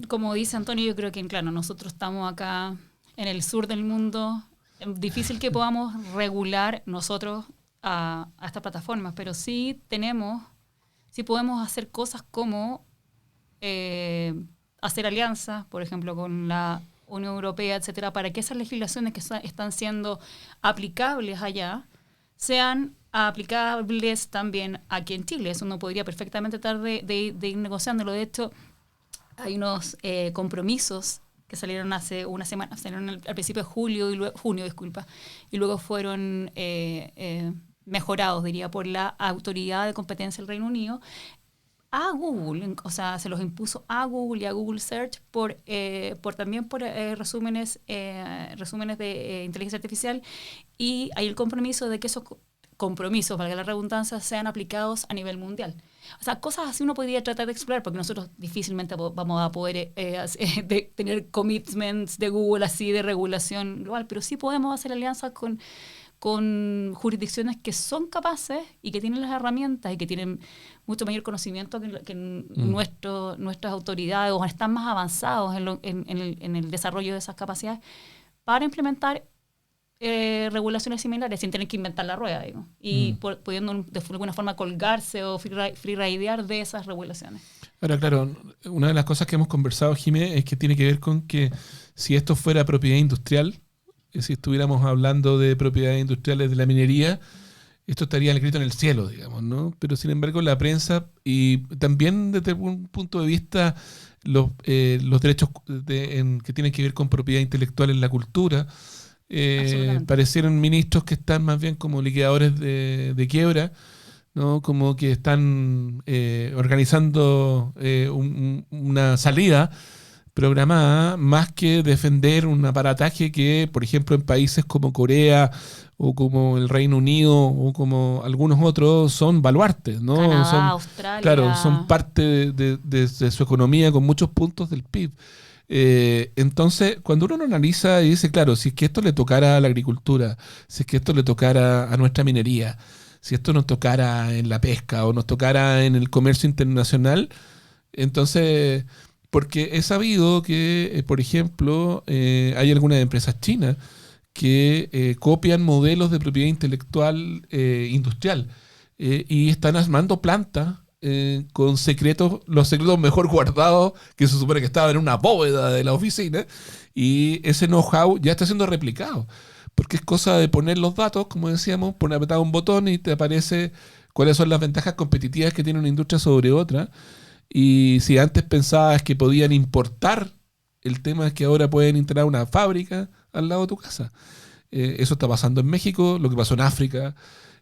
Como dice Antonio, yo creo que, claro, nosotros estamos acá en el sur del mundo. Es difícil que podamos regular nosotros a estas plataformas, pero sí podemos hacer cosas como hacer alianzas, por ejemplo, con la Unión Europea, etcétera, para que esas legislaciones que están siendo aplicables allá sean aplicables también aquí en Chile. Eso uno podría perfectamente tratar de ir negociándolo. De hecho, hay unos compromisos que salieron hace una semana, salieron al principio de junio, y luego fueron mejorados, diría, por la Autoridad de Competencia del Reino Unido a Google, o sea, se los impuso a Google y a Google Search también por resúmenes de inteligencia artificial, y hay el compromiso de que esos compromisos, valga la redundancia, sean aplicados a nivel mundial. O sea, cosas así uno podría tratar de explorar, porque nosotros difícilmente vamos a poder tener commitments de Google así de regulación global, pero sí podemos hacer alianzas con jurisdicciones que son capaces y que tienen las herramientas y que tienen mucho mayor conocimiento que nuestras autoridades, o están más avanzados en el desarrollo de esas capacidades para implementar regulaciones similares sin tener que inventar la rueda, digo, y pudiendo de alguna forma colgarse o freeridear de esas regulaciones. Ahora, claro, una de las cosas que hemos conversado, Jimé, es que tiene que ver con que si esto fuera propiedad industrial, si estuviéramos hablando de propiedades industriales de la minería, esto estaría escrito en el cielo, digamos, ¿no? Pero sin embargo la prensa, y también desde un punto de vista los derechos que tienen que ver con propiedad intelectual en la cultura, parecieron ministros que están más bien como liquidadores de quiebra, ¿no? Como que están organizando una salida programada, más que defender un aparataje que, por ejemplo, en países como Corea o como el Reino Unido o como algunos otros son baluartes, ¿no? Canadá, Son, Australia. claro, son parte de su economía con muchos puntos del PIB. Entonces, cuando uno lo analiza y dice, claro, si es que esto le tocara a la agricultura, si es que esto le tocara a nuestra minería, si esto nos tocara en la pesca o nos tocara en el comercio internacional, entonces, porque he sabido que, por ejemplo, hay algunas empresas chinas que copian modelos de propiedad intelectual industrial y están armando plantas con secretos, los secretos mejor guardados que se supone que estaban en una bóveda de la oficina, y ese know-how ya está siendo replicado. Porque es cosa de poner los datos, como decíamos, poner apretado un botón y te aparece cuáles son las ventajas competitivas que tiene una industria sobre otra. Y si antes pensabas que podían importar, el tema es que ahora pueden instalar una fábrica al lado de tu casa. Eso está pasando en México, lo que pasó en África.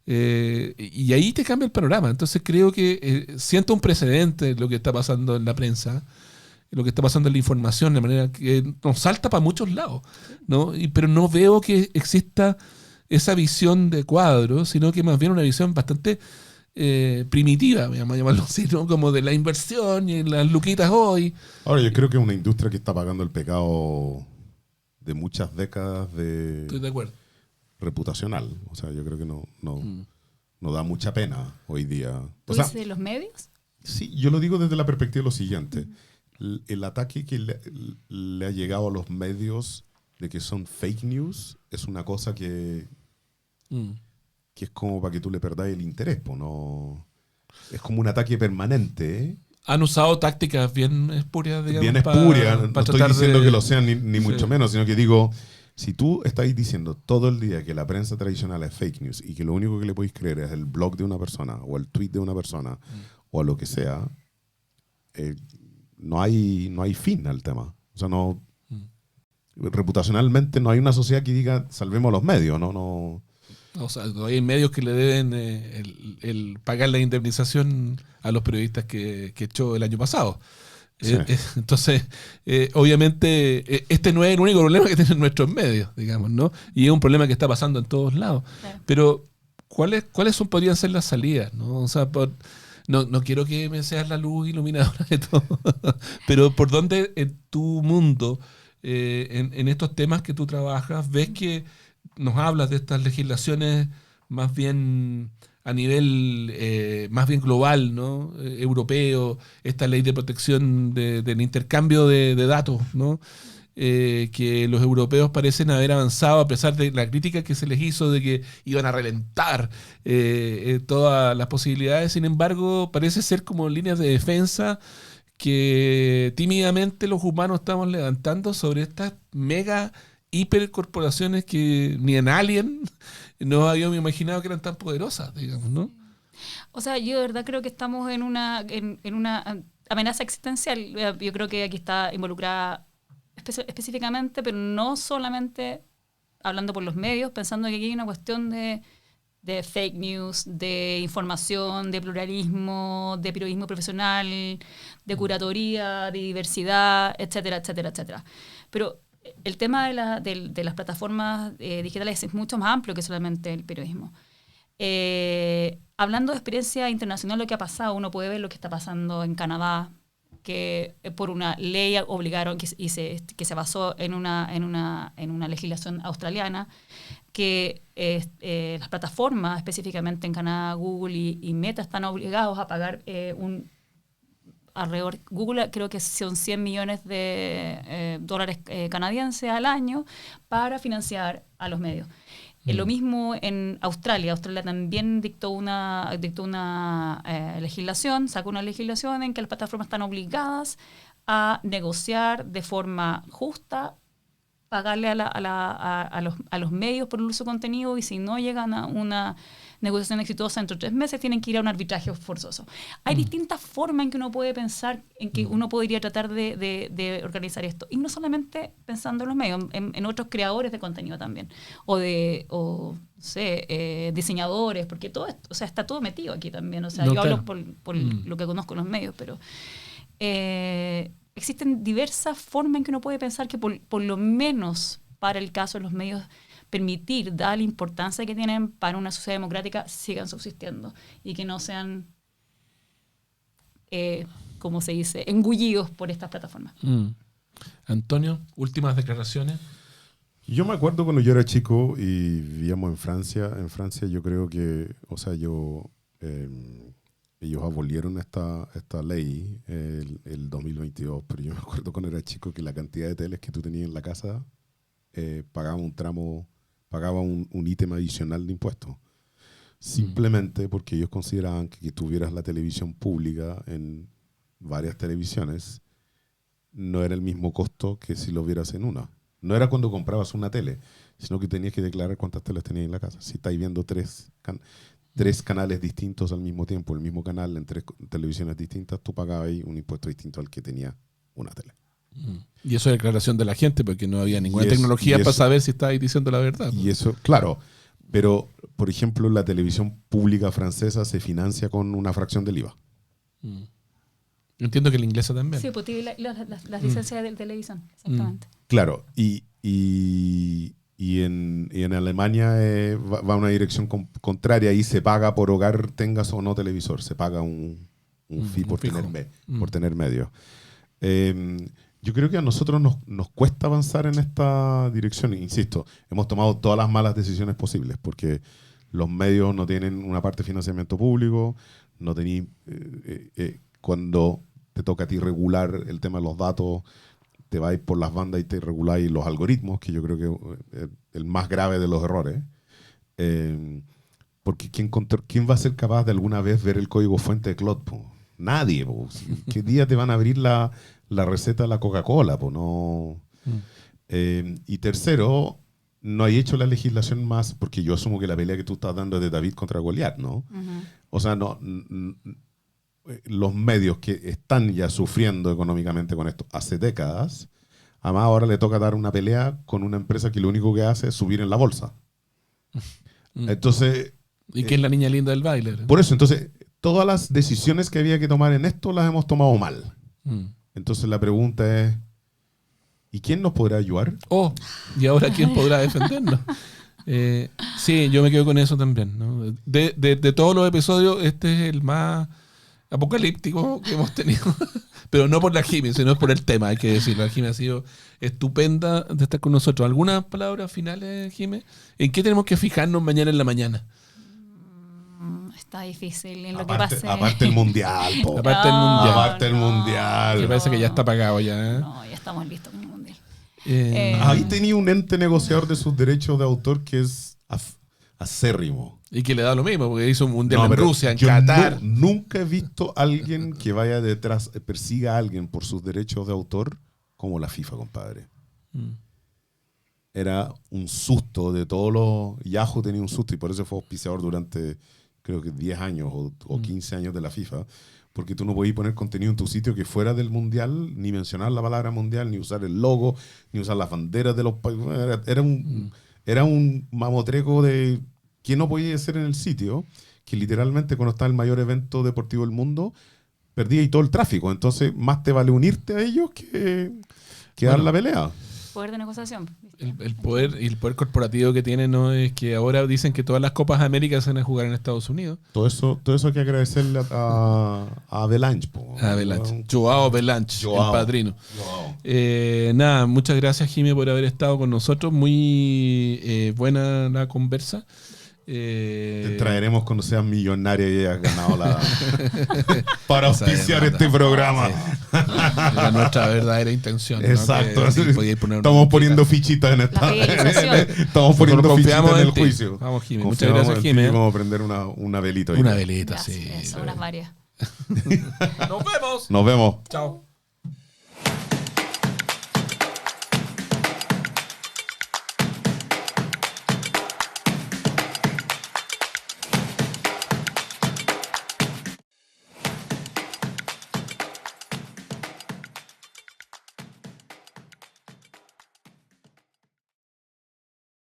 Y ahí te cambia el panorama. Entonces creo que siento un precedente lo que está pasando en la prensa, lo que está pasando en la información, de manera que nos salta para muchos lados, ¿no? Pero no veo que exista esa visión de cuadro, sino que más bien una visión bastante primitiva, vamos a llamarlo así, ¿no? Como de la inversión y las luquitas hoy. Ahora, yo creo que es una industria que está pagando el pecado de muchas décadas de Estoy de acuerdo. reputacional. O sea, yo creo que no da mucha pena hoy día. ¿Tú O sea, dices de los medios? sí, yo lo digo desde la perspectiva de lo siguiente. El ataque que le ha llegado a los medios de que son fake news es una cosa que es como para que tú le perdáis el interés, ¿no? Es como un ataque permanente, ¿eh? Han usado tácticas bien espurias, digamos. Bien espuria, no estoy diciendo que lo sean ni Sí. mucho menos, sino que digo, si tú estáis diciendo todo el día que la prensa tradicional es fake news y que lo único que le podéis creer es el blog de una persona o el tweet de una persona o a lo que sea, no hay fin al tema. O sea, no reputacionalmente no hay una sociedad que diga salvemos a los medios, no. O sea, hay medios que le deben el pagar la indemnización a los periodistas que echó el año pasado. Sí. Entonces, obviamente, este no es el único problema que tienen nuestros medios, digamos, ¿no? Y es un problema que está pasando en todos lados. Claro. Pero, ¿cuáles podrían ser las salidas, ¿no? O sea, no quiero que me seas la luz iluminadora de todo, pero ¿por dónde en tu mundo, en estos temas que tú trabajas, ves que nos hablas de estas legislaciones más bien a nivel más bien global, ¿no? Europeo, esta ley de protección del intercambio de datos, ¿no? Que los europeos parecen haber avanzado a pesar de la crítica que se les hizo de que iban a reventar todas las posibilidades. Sin embargo, parece ser como líneas de defensa que tímidamente los humanos estamos levantando sobre estas mega hipercorporaciones que ni en Alien no habíamos imaginado que eran tan poderosas, digamos, ¿no? O sea, yo de verdad creo que estamos en una amenaza existencial. Yo creo que aquí está involucrada específicamente, pero no solamente hablando por los medios, pensando que aquí hay una cuestión de fake news, de información, de pluralismo, de periodismo profesional, de curatoría, de diversidad, etcétera, etcétera, etcétera. Pero el tema de las plataformas digitales es mucho más amplio que solamente el periodismo. Hablando de experiencia internacional, lo que ha pasado, uno puede ver lo que está pasando en Canadá, que por una ley obligaron, que se basó en una legislación australiana, que las plataformas, específicamente en Canadá, Google y Meta, están obligados a pagar alrededor, Google creo que son 100 millones de dólares canadienses al año para financiar a los medios. Lo mismo en Australia. Australia también dictó una legislación, sacó una legislación en que las plataformas están obligadas a negociar de forma justa, pagarle a los medios por el uso de contenido, y si no llegan a una negociación exitosa dentro de 3 meses, tienen que ir a un arbitraje forzoso. Hay distintas formas en que uno puede pensar, en que uno podría tratar de organizar esto. Y no solamente pensando en los medios, en otros creadores de contenido también. Diseñadores, porque todo esto, o sea, está todo metido aquí también. O sea, No, yo claro. hablo por lo que conozco en los medios, pero existen diversas formas en que uno puede pensar que por lo menos para el caso de los medios permitir, dada la importancia que tienen para una sociedad democrática, sigan subsistiendo y que no sean, como se dice, engullidos por estas plataformas. Antonio, últimas declaraciones. Yo me acuerdo cuando yo era chico y vivíamos en Francia. En Francia yo creo que, ellos abolieron esta ley el 2022, pero yo me acuerdo cuando era chico que la cantidad de teles que tú tenías en la casa pagaba un ítem adicional de impuestos. Simplemente porque ellos consideraban que tuvieras la televisión pública en varias televisiones no era el mismo costo que si lo vieras en una. No era cuando comprabas una tele, sino que tenías que declarar cuántas teles tenías en la casa. Si estáis viendo tres canales distintos al mismo tiempo, el mismo canal en 3 televisiones distintas, tú pagabas ahí un impuesto distinto al que tenía una tele. Y eso es declaración de la gente, porque no había ninguna tecnología para saber si estabais diciendo la verdad. Y eso, claro, pero por ejemplo la televisión pública francesa se financia con una fracción del IVA. Entiendo que la inglesa también. Sí, pues tiene las licencias de televisión, exactamente. Claro, y en Alemania va una dirección contraria y se paga por hogar, tengas o no televisor, se paga un fee por tener medios. Yo creo que a nosotros nos cuesta avanzar en esta dirección. Insisto, hemos tomado todas las malas decisiones posibles porque los medios no tienen una parte de financiamiento público, no tenéis cuando te toca a ti regular el tema de los datos, te vais por las bandas y te reguláis los algoritmos, que yo creo que es el más grave de los errores. Porque ¿quién va a ser capaz de alguna vez ver el código fuente de Claude? Nadie. ¿Qué día te van a abrir la receta de la Coca-Cola? No. Y tercero, no hay hecho la legislación más, porque yo asumo que la pelea que tú estás dando es de David contra Goliat, ¿no? O sea, los medios que están ya sufriendo económicamente con esto hace décadas, además ahora le toca dar una pelea con una empresa que lo único que hace es subir en la bolsa. Entonces... ¿Y quién es la niña linda del baile? Por eso, entonces, todas las decisiones que había que tomar en esto las hemos tomado mal. Entonces la pregunta es, ¿y quién nos podrá ayudar? ¿Y ahora quién podrá defendernos? Sí, yo me quedo con eso también, ¿no? De todos los episodios, este es el más apocalíptico que hemos tenido. Pero no por la Jimmy, sino por el tema, hay que decirlo. La Jimmy ha sido estupenda de estar con nosotros. ¿Algunas palabras finales, Jimmy? ¿En qué tenemos que fijarnos mañana en la mañana? Está difícil en lo Aparte, que pase. aparte el mundial, po. Aparte el mundial. Me parece que ya está pagado ya. No, ya estamos listos con el mundial. Ahí tenía un ente negociador de sus derechos de autor que es acérrimo. Y que le da lo mismo, porque hizo un mundial en Rusia, en Qatar. Nunca he visto a alguien que vaya detrás, persiga a alguien por sus derechos de autor como la FIFA, compadre. Era un susto de todos los... Yahoo tenía un susto y por eso fue auspiciador durante, creo que 10 años o 15 años de la FIFA. Porque tú no podías poner contenido en tu sitio que fuera del mundial, ni mencionar la palabra mundial, ni usar el logo, ni usar las banderas de los países. Era un mamotreco de... que no podía ser en el sitio, que literalmente cuando está el mayor evento deportivo del mundo, perdía ahí todo el tráfico. Entonces, más te vale unirte a ellos que dar la pelea. Poder de negociación. El poder corporativo que tienen, ¿no? Es que ahora dicen que todas las Copas América se van a jugar en Estados Unidos. Todo eso hay que agradecerle a Avalanche. A Avalanche. Joao Avalanche, el padrino. Nada, muchas gracias, Jimmy, por haber estado con nosotros. Muy buena la conversa. Te traeremos cuando seas millonaria y hayas ganado para auspiciar este programa. Sí. Era nuestra verdadera intención. Exacto. ¿no? Estamos poniendo fichitas en esta. Estamos poniendo fichitas en el juicio. Vamos, Jimmy. Muchas gracias, Jimmy. Vamos a prender una velita. Una velita, gracias, sí. son unas varias. Nos vemos. Nos vemos. Chao.